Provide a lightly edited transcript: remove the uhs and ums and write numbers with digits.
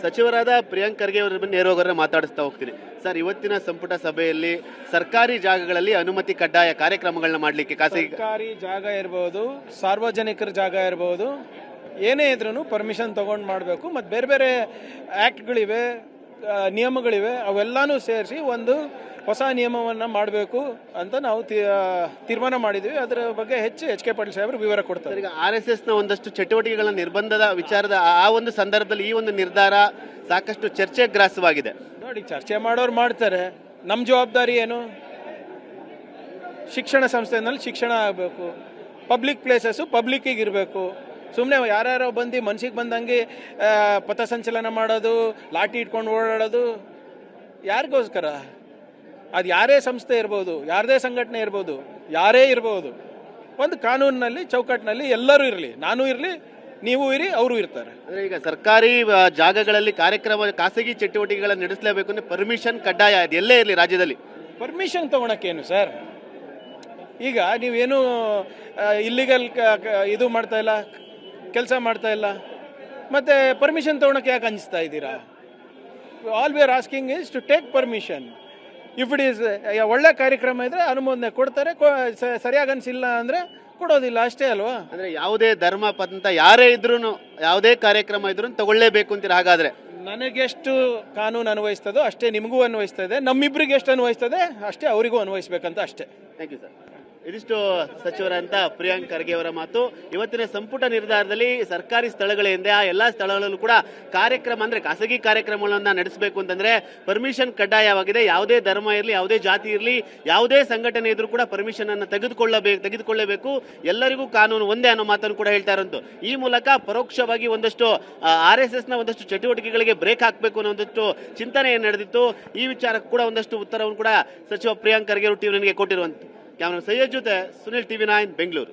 ಸಚಿವರಾದ ಪ್ರಿಯಾಂಕ್ ಖರ್ಗೆ ಅವರ ನೇರವಾಗಿ ಮಾತಾಡಿಸ್ತಾ ಹೋಗ್ತೀನಿ. ಸರ್, ಇವತ್ತಿನ ಸಂಪುಟ ಸಭೆಯಲ್ಲಿ ಸರ್ಕಾರಿ ಜಾಗಗಳಲ್ಲಿ ಅನುಮತಿ ಕಡ್ಡಾಯ ಕಾರ್ಯಕ್ರಮಗಳನ್ನ ಮಾಡಲಿಕ್ಕೆ ಸರ್ಕಾರಿ ಜಾಗ ಇರಬಹುದು, ಸಾರ್ವಜನಿಕರ ಜಾಗ ಇರಬಹುದು, ಏನೇ ಇದ್ರೂ ಪರ್ಮಿಷನ್ ತಗೊಂಡು ಮಾಡಬೇಕು. ಮತ್ತು ಬೇರೆ ಬೇರೆ ಆ್ಯಕ್ಟ್ಗಳಿವೆ, ನಿಯಮಗಳಿವೆ, ಅವೆಲ್ಲನೂ ಸೇರಿಸಿ ಒಂದು ಹೊಸ ನಿಯಮವನ್ನು ಮಾಡಬೇಕು ಅಂತ ನಾವು ತೀರ್ಮಾನ ಮಾಡಿದ್ವಿ. ಅದರ ಬಗ್ಗೆ ಎಚ್ ಕೆ ಪಾಟೀಲ್ ಸಾಹೇಬರು ವಿವರ ಕೊಡ್ತಾರೆ. ಈಗ RSSನ ಒಂದಷ್ಟು ಚಟುವಟಿಕೆಗಳ ನಿರ್ಬಂಧದ ವಿಚಾರದ ಆ ಒಂದು ಸಂದರ್ಭದಲ್ಲಿ ಈ ಒಂದು ನಿರ್ಧಾರ ಸಾಕಷ್ಟು ಚರ್ಚೆ ಗ್ರಾಸವಾಗಿದೆ. ನೋಡಿ, ಚರ್ಚೆ ಮಾಡೋರು ಮಾಡ್ತಾರೆ. ನಮ್ಮ ಜವಾಬ್ದಾರಿ ಏನು? ಶಿಕ್ಷಣ ಸಂಸ್ಥೆನಲ್ಲಿ ಶಿಕ್ಷಣ ಆಗಬೇಕು, ಪಬ್ಲಿಕ್ ಪ್ಲೇಸಸ್ಸು ಪಬ್ಲಿಕ್ಕಿಗೆ ಇರಬೇಕು. ಸುಮ್ಮನೆ ಯಾರ್ಯಾರೋ ಬಂದು ಮನ್ಸಿಗೆ ಬಂದಂಗೆ ಪಥಸಂಚಲನ ಮಾಡೋದು, ಲಾಠಿ ಇಟ್ಕೊಂಡು ಓಡಾಡೋದು ಯಾರಿಗೋಸ್ಕರ? ಅದು ಯಾರೇ ಸಂಸ್ಥೆ ಇರ್ಬೋದು, ಯಾರದೇ ಸಂಘಟನೆ ಇರ್ಬೋದು, ಯಾರೇ ಇರ್ಬೋದು, ಒಂದು ಕಾನೂನಿನಲ್ಲಿ ಚೌಕಟ್ಟಿನಲ್ಲಿ ಎಲ್ಲರೂ ಇರಲಿ, ನಾನು ಇರಲಿ, ನೀವು ಇರಿ, ಅವರು ಇರ್ತಾರೆ. ಅಂದರೆ ಈಗ ಸರ್ಕಾರಿ ಜಾಗಗಳಲ್ಲಿ ಕಾರ್ಯಕ್ರಮ ಖಾಸಗಿ ಚಟುವಟಿಕೆಗಳನ್ನು ನಡೆಸಲೇಬೇಕು ಅಂದರೆ ಪರ್ಮಿಷನ್ ಕಡ್ಡಾಯ, ಅದು ಎಲ್ಲೇ ಇರಲಿ ರಾಜ್ಯದಲ್ಲಿ. ಪರ್ಮಿಷನ್ ತೊಗೊಳಕ್ಕೇನು ಸರ್? ಈಗ ನೀವೇನು ಇಲ್ಲಿಗಲ್ ಇದು ಮಾಡ್ತಾ ಇಲ್ಲ, ಕೆಲಸ ಮಾಡ್ತಾ ಇಲ್ಲ, ಮತ್ತು ಪರ್ಮಿಷನ್ ತೊಗೊಳಕ್ಕೆ ಯಾಕೆ ಅಂಜಿಸ್ತಾ ಇದ್ದೀರಾ? All we are asking is to take permission. If it is ಒಳ್ಳೆ ಕಾರ್ಯಕ್ರಮ ಇದ್ದರೆ ಅನುಮೋದನೆ ಕೊಡ್ತಾರೆ, ಸರಿಯಾಗಿ ಅನಿಸಿಲ್ಲ ಅಂದರೆ ಕೊಡೋದಿಲ್ಲ, ಅಷ್ಟೇ ಅಲ್ವಾ? ಅಂದರೆ ಯಾವುದೇ ಧರ್ಮ ಪಂಥ ಯಾರೇ ಇದ್ರೂ ಯಾವುದೇ ಕಾರ್ಯಕ್ರಮ ಇದ್ರೂ ತಗೊಳ್ಳೇಬೇಕು ಅಂತೀರ. ಹಾಗಾದರೆ ನನಗೆಷ್ಟು ಕಾನೂನು ಅನ್ವಯಿಸ್ತದೋ ಅಷ್ಟೇ ನಿಮಗೂ ಅನ್ವಯಿಸ್ತದೆ, ನಮ್ಮಿಬ್ಬರಿಗೆ ಎಷ್ಟು ಅನ್ವಯಿಸ್ತದೆ ಅಷ್ಟೇ ಅವರಿಗೂ ಅನ್ವಯಿಸ್ಬೇಕಂತ ಅಷ್ಟೇ. Thank you sir. ಇದಿಷ್ಟು ಸಚಿವರಂತ ಪ್ರಿಯಾಂಕ್ ಖರ್ಗೆ ಅವರ ಮಾತು. ಇವತ್ತಿನ ಸಂಪುಟ ನಿರ್ಧಾರದಲ್ಲಿ ಸರ್ಕಾರಿ ಸ್ಥಳಗಳಿಂದ ಆ ಎಲ್ಲ ಸ್ಥಳಗಳಲ್ಲೂ ಕೂಡ ಕಾರ್ಯಕ್ರಮ ಅಂದರೆ ಖಾಸಗಿ ಕಾರ್ಯಕ್ರಮಗಳನ್ನು ನಡೆಸಬೇಕು ಅಂತಂದ್ರೆ ಪರ್ಮಿಷನ್ ಕಡ್ಡಾಯವಾಗಿದೆ. ಯಾವುದೇ ಧರ್ಮ ಇರಲಿ, ಯಾವುದೇ ಜಾತಿ ಇರಲಿ, ಯಾವುದೇ ಸಂಘಟನೆ ಇದ್ರೂ ಕೂಡ ಪರ್ಮಿಷನ್ ಅನ್ನು ತೆಗೆದುಕೊಳ್ಳಬೇಕು. ಎಲ್ಲರಿಗೂ ಕಾನೂನು ಒಂದೇ ಅನ್ನೋ ಮಾತನ್ನು ಕೂಡ ಹೇಳ್ತಾ ಇರೋದು. ಈ ಮೂಲಕ ಪರೋಕ್ಷವಾಗಿ ಒಂದಷ್ಟು RSSನ ಒಂದಷ್ಟು ಚಟುವಟಿಕೆಗಳಿಗೆ ಬ್ರೇಕ್ ಹಾಕಬೇಕು ಅನ್ನೋ ಒಂದಷ್ಟು ಚಿಂತನೆ ಏನು ನಡೆದಿತ್ತು. ಈ ವಿಚಾರಕ್ಕೆ ಕೂಡ ಒಂದಷ್ಟು ಉತ್ತರವನ್ನು ಕೂಡ ಸಚಿವ ಪ್ರಿಯಾಂಕ್ ಖರ್ಗೆ ಅವರು ಟಿವಿ9ಗೆ ಕೊಟ್ಟಿರುವಂತ. ಕ್ಯಾಮರಾ ಸೈಯದ್ ಜೊತೆ ಸುನಿಲ್, TV9 ಬೆಂಗಳೂರು.